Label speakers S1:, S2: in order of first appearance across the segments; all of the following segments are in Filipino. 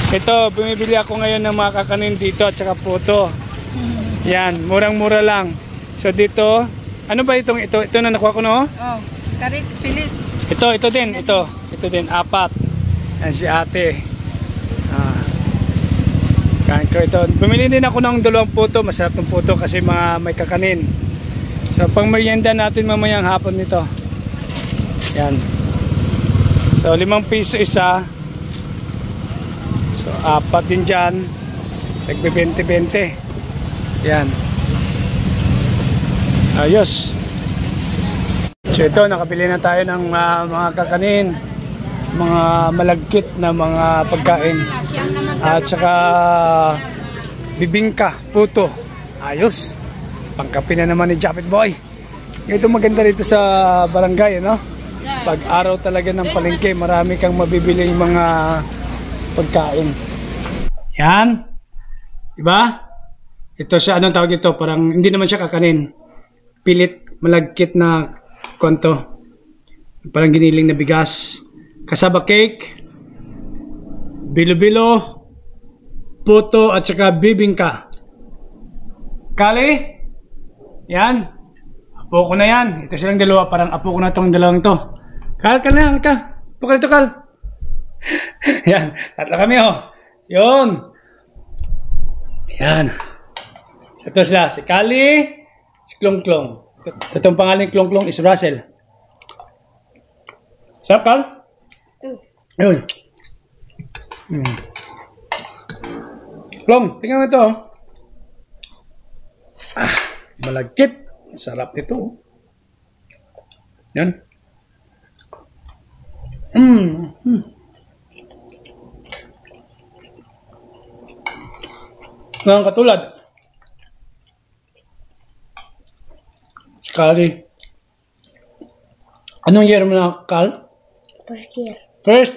S1: Ito, bumibili ako ngayon ng mga kakanin dito at saka puto. Yan, murang-mura lang. So dito, ano ba itong ito? Ito na nakuha ko, no?
S2: Oh, karit, pilit.
S1: Ito din, ito din, 4. Yan si ate. Kain ko ito. Bumili din ako ng 2 puto. Masarap ng puto kasi may kakanin. So pang merienda natin mamayang hapon nito. Yan. So 5 piso isa. So 4 din dyan. Tagbe 20-20. Yan. Ayos. So ito, nakabili na tayo ng mga kakanin. Mga malagkit na mga pagkain. At saka bibingka, puto. Ayos. Pangkape na naman ni Japit Boy. Ito maganda rito sa barangay, no? Pag araw talaga ng palengke, marami kang mabibiling mga pagkain. Yan. Diba? Ito siya, anong tawag ito? Parang hindi naman siya kakanin. Pilit, malagkit na konto. Parang giniling na bigas. Kasaba cake. Bilo-bilo. Puto at saka bibingka. Kali? Yan. Apo ko na yan. Ito silang dalawa. Parang apo ko na itong dalawang to. Kal na yan. Apo ka nito, Kal. Yan. Tatlo kami, oh. Yun. Yan. Ito sila. Si Kali. Si Klong Klong. Itong pangalan ni Klong Klong is Russell. Sarap, Kal? Yun. Klong, tingnan mo ito. Malagkit. Sarap ito. Yan. Ngayon katulad. Sekali. Anong year mo na, Kal?
S3: First year.
S1: First.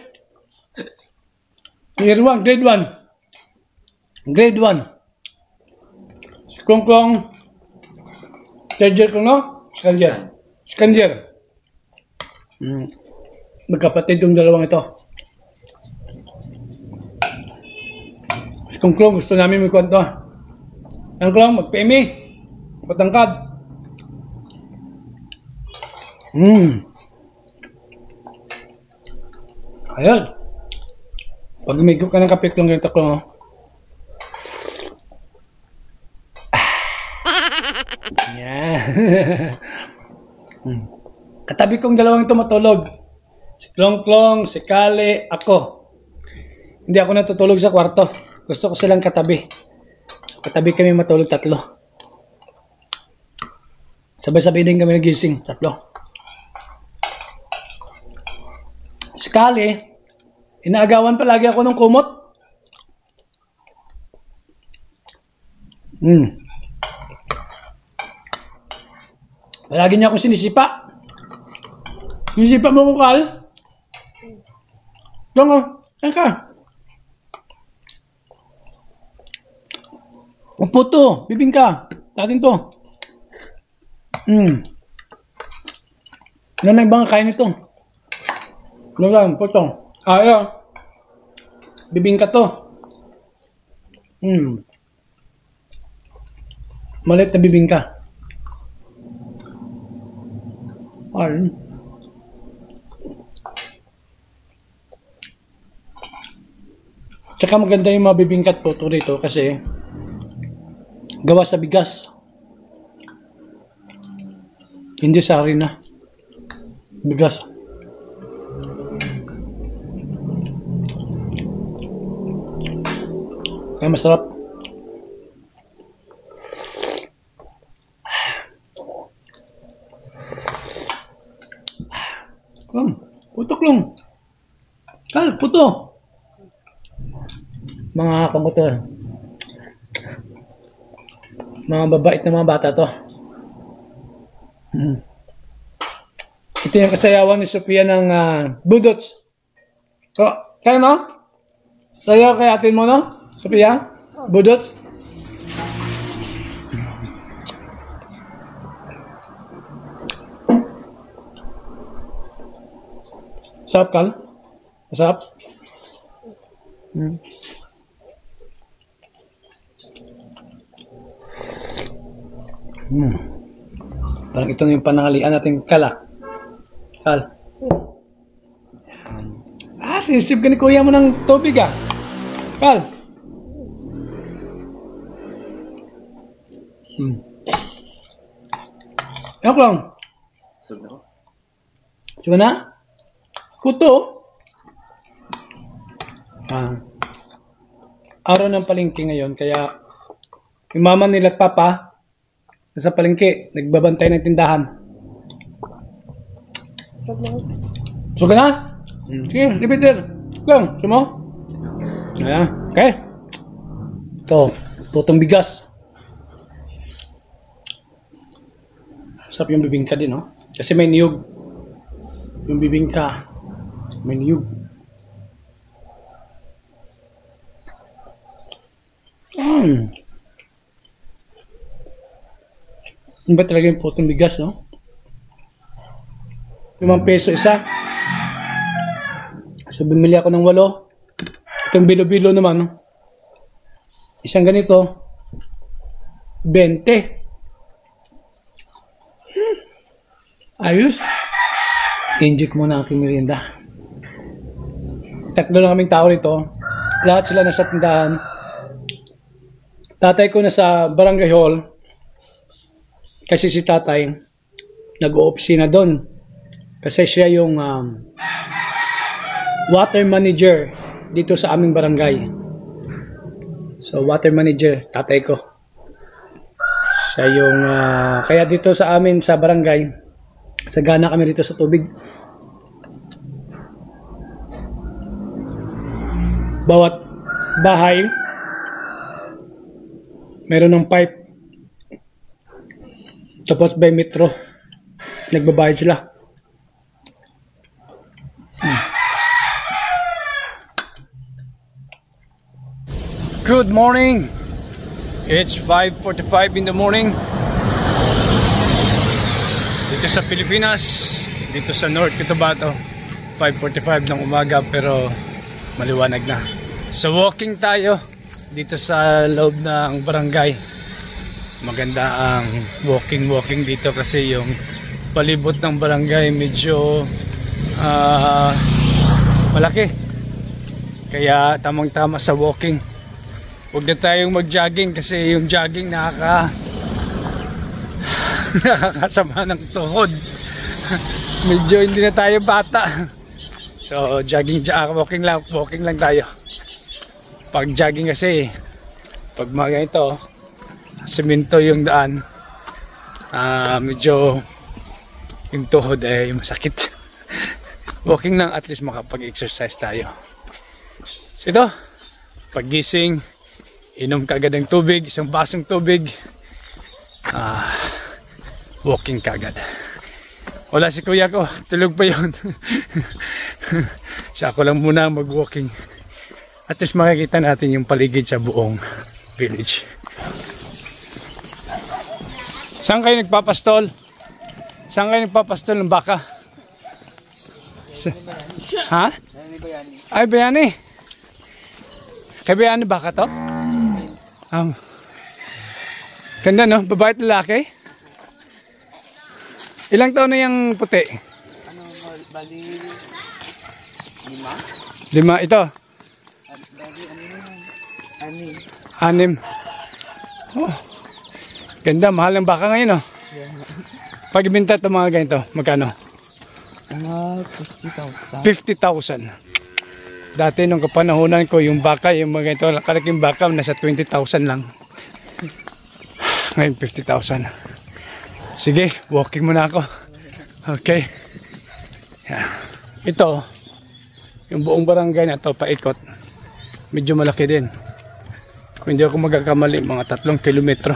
S1: Year 1, grade 1. Grade 1. Klong Klong. Third year ko, no? Second year. Second year. Magkapatid yung dalawang ito. Klong Klong, gusto namin may kwento. Klong Klong, mag-PME. Patangkad. Ayun. Pag umigop ka ng kape, Klong, ganito, Klong, oh. Yan. Katabi kong dalawang ito matulog. Si Klong Klong, si Kali, ako. Hindi ako natutulog sa kwarto. Gusto ko silang katabi. So, katabi kami matulog 3. Sabay-sabay din kami nagising. 3. Si Kali, inaagawan palagi ako ng kumot. Palagi niya akong sinisipa. Sinisipa mo ko, Kal? Diyan ka. Diyan ka. Ang puto. Bibingka. Tasin to. Ano na ibang kain ito? Ano lang? Puto. Ayan. Bibingka to. Malit na bibingka. Ayun. Tsaka maganda yung mga bibingkat puto rito kasi gawa sa bigas. Hindi sa harina. Bigas. Kaya masarap. Puto, Klong. Kal, puto. Mga kamotor. Mga babait na mga bata to. Ito yung kasayawan ni Sophia ng budots. Kaya no? Sayaw kay atin mo, no? Sophia? Budots? Sarap, Kal? Masarap? Parang ito na yung panangalian natin, Kala. Kal. Sinisip ka ni kuya mo ng tubig ah. Kal. Ako lang. Suga na? Kuto. Araw ng palengke ngayon, kaya yung mama nila at papa nasa palengke, nagbabantay ng tindahan. Suga na? Sige, Peter. Lang, sumo. Ayan, okay. Ito, putong bigas. Sarap yung bibingka din, no? Kasi may niyog. Yung bibingka, may niyog. Ano ba talaga yung putong bigas, no? 5 peso isa. So, bumili ako ng 8. Itong bilo-bilo naman, no? Isang ganito, 20. Ayos. Inject muna aking merienda. 3 lang kaming tao rito. Lahat sila nasa tindahan. Tatay ko nasa barangay hall. Kasi si tatay nag-o-opisina doon. Kasi siya yung water manager dito sa aming barangay. So water manager, tatay ko. Siya yung kaya dito sa amin sa barangay, sagana kami rito sa tubig. Bawat bahay meron ng pipe. Tapos by metro nagbabayad sila. Good morning. It's 5:45 in the morning. Dito sa Pilipinas, dito sa North Cotabato, 5:45 ng umaga pero maliwanag na. So walking tayo dito sa loob ng barangay. Maganda ang walking dito kasi yung palibot ng barangay medyo malaki. Kaya tamang-tama sa walking. Huwag na tayong mag-jogging kasi yung jogging nakakasama ng tuhod. Medyo hindi na tayo bata. So walking lang tayo. Pag jogging kasi, pag mga ito, semento yung daan, medyo yung tuhod ay masakit. Walking lang, at least makapag-exercise tayo. So ito, paggising, inom kagad ng tubig, isang basong tubig, walking kagad. Wala si kuya ko, tulog pa yun. Siya ako lang muna mag-walking. At least makikita natin yung paligid sa buong village. Saan kayo nagpapastol? Saan kayo nagpapastol ng baka? Ha? Ay, Bayani. Kay Bayani baka to? Ganda no? Babae at lalaki? Ilang taon na yung puti?
S2: Bali 5.
S1: 5 ito?
S2: Bali
S1: 6. Oh. Ganda, mahal ng baka ngayon oh. Pag ibenta ito mga ganito, magkano?
S2: 50,000.
S1: 50,000. Dati nung kapanahonan ko, yung baka, yung mga ganito, kalaking baka, nasa 20,000 lang. Ngayon 50,000. Sige, walking muna ako. Okay. Yeah. Ito, yung buong barangay na ito, paikot. Medyo malaki din. Kung hindi ako magkakamali, mga 3 kilometro.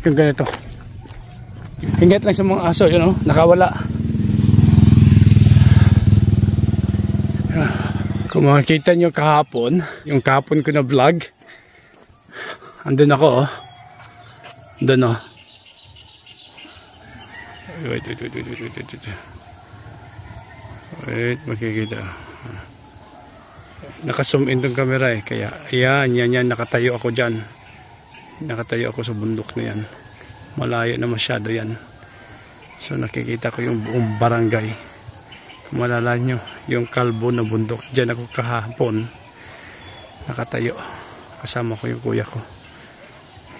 S1: Yung ganito. Hingat lang sa mga aso, yun know, nakawala. Kung makikita nyo kahapon, yung kahapon ko na vlog, andun ako oh. Andun oh. Wait, makikita. Naka-zoom in tong camera eh, kaya yan, nakatayo ako dyan. Nakatayo ako sa bundok na yan. Malayo na masyado yan. So nakikita ko yung buong barangay. Kung malala nyo, yung kalbo na bundok. Diyan ako kahapon nakatayo. Kasama ko yung kuya ko.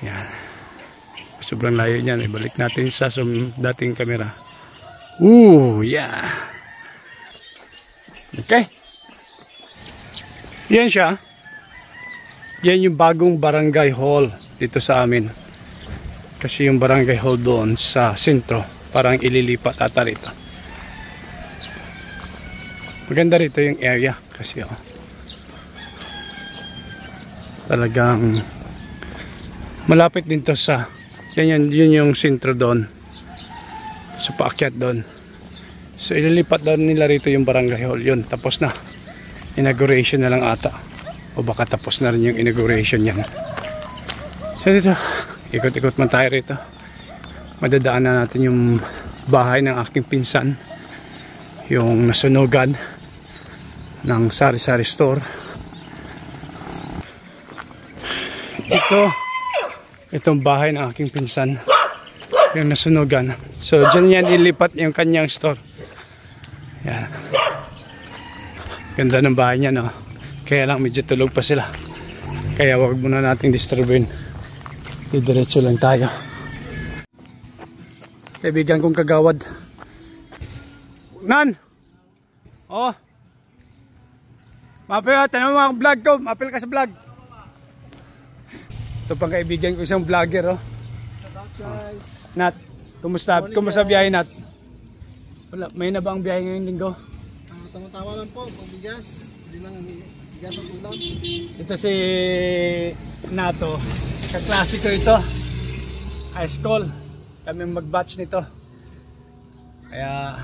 S1: Yan. Sobrang layo niyan. Ibalik natin sa dating camera. Yeah. Okay. Yan siya. Yan yung bagong barangay hall dito sa amin. Kasi yung barangay hall doon sa sentro, parang ililipat ata rito. Maganda rito yung area kasi talagang malapit din to sa yun yung sentro doon. So paakyat doon. So ililipat doon nila rito yung barangay hall. Yun, tapos na. Inauguration na lang ata. O baka tapos na rin yung inauguration yan. So dito, ikot-ikot man tayo rito. Madadaan na natin yung bahay ng aking pinsan. Yung nasunugan ng sari-sari store. Itong bahay ng aking pinsan. Yung nasunugan. So dyan yan ilipat yung kanyang store. Yan. Ganda ng bahay niya, no? Kaya lang medyo tulog pa sila. Kaya wag muna nating disturbin. Diretso lang tayo. Kaibigan kong kagawad. Nan! Oh! Mapil, tanong mo ang vlog ko. Mapil ka sa vlog. Ito pang kaibigan ko isang vlogger, oh.
S2: Guys.
S1: Nat, kumusta biyahe, Nat? Wala, may na ba ang biyahe ngayong linggo?
S2: Tama-tama lang po, bigas. Hindi lang bigas ang ulam.
S1: Ito si Nato. Kaklase ko ito. High school. Kami mag-batch nito. Kaya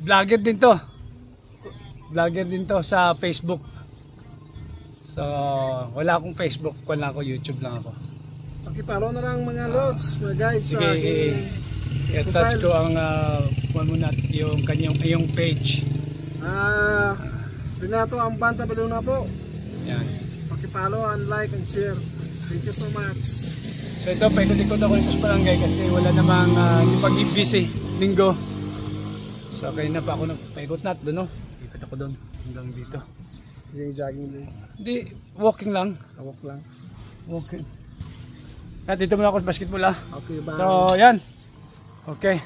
S1: vlogger din to. Vlogger din to sa Facebook. So, wala akong Facebook, wala ako YouTube lang ako.
S2: Pakipalo na lang mga lods, mga guys.
S1: Sige, i-touch ko ang yung kanyang page.
S2: Renato Ambanta Baluna po.
S1: Yan.
S2: Pakipalo and like and share. Thank you so much.
S1: So ito, paikot-ikot ako rin sa barangay kasi wala namang busy linggo. So kanina pa ako nagpaikot na doon, no? Ikot ako doon hanggang dito.
S2: Jogging din.
S1: Hindi, walking lang.
S2: Walk lang.
S1: Walking. At dito muna ako sa basketball, ah.
S2: Okay, bye.
S1: So, yan. Okay.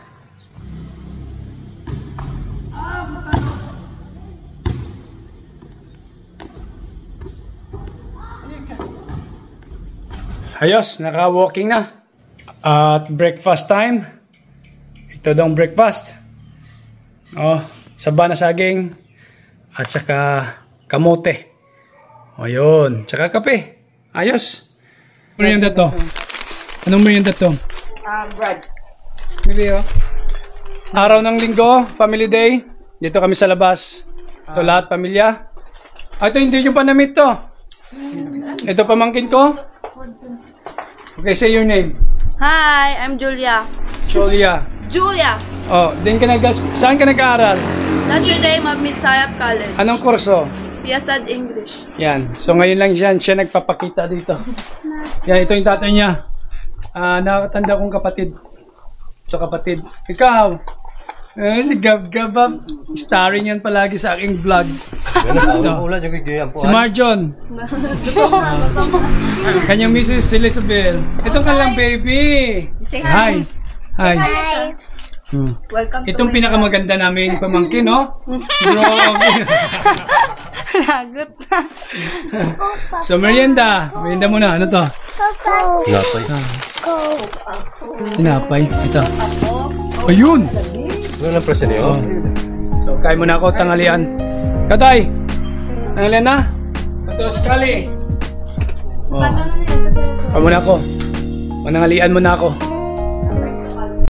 S1: Ayos, naka-walking na. At breakfast time. Ito daw ang breakfast. Oh, saba na saging. At saka kamote. O yun. Tsaka kape. Ayos. Merienda to. Anong merienda to?
S2: Bread.
S1: Video. Araw ng linggo, family day. Dito kami sa labas. Ito lahat, pamilya. Ito hindi yung panamit to. Ito pamangkin ko. Okay, say your name.
S3: Hi, I'm Julia.
S1: Julia.
S3: Julia!
S1: Oh, saan ka nag-aaral?
S3: Notre Dame of Mitsayap College.
S1: Anong kurso?
S3: Piasad English.
S1: Yan. So ngayon lang siya nagpapakita dito. Yan, ito yung tatay niya. Nakatanda kong kapatid. So kapatid, ikaw. Si Gab-Gab, starring yan palagi sa aking vlog. Si Marjon. Kanyang Mrs. Elizabeth. Ito ka lang, baby.
S3: Say
S1: Hi. Hi.
S3: Welcome
S1: Itong pinakamaganda namin pamangkin, no?
S3: Lagot na.
S1: So, merienda. Merienda muna. Ano to?
S4: Tinapay.
S1: Tinapay. Ito. Ayun!
S4: Ano lang presyo niyo?
S1: Oh. So, kain muna ako tanghalian. Katay! Tanghalian na? Ito, Skali. Oh. Kain muna ako. Mananghalian muna ako.